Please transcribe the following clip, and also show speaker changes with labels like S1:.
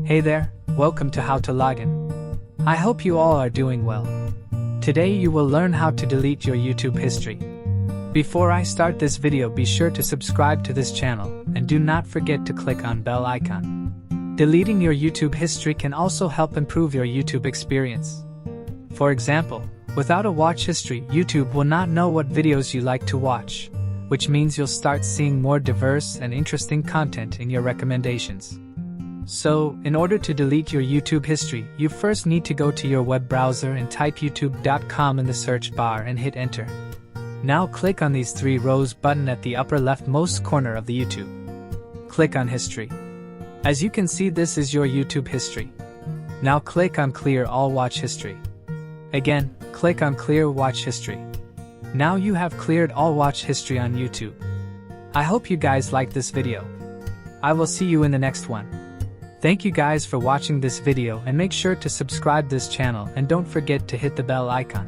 S1: Hey there, welcome to How to Login. I hope you all are doing well. Today you will learn how to delete your YouTube history. Before I start this video, be sure to subscribe to this channel and do not forget to click on bell icon. Deleting your YouTube history can also help improve your YouTube experience. For example, without a watch history, YouTube will not know what videos you like to watch, which means you'll start seeing more diverse and interesting content in your recommendations. So, in order to delete your YouTube history, you first need to go to your web browser and type youtube.com in the search bar and hit enter. Now click on these three rows button at the upper leftmost corner of the YouTube. Click on History. As you can see, this is your YouTube history. Now click on Clear All Watch History. Again, click on Clear Watch History. Now you have cleared all watch history on YouTube. I hope you guys liked this video. I will see you in the next one. Thank you guys for watching this video, and make sure to subscribe this channel and don't forget to hit the bell icon.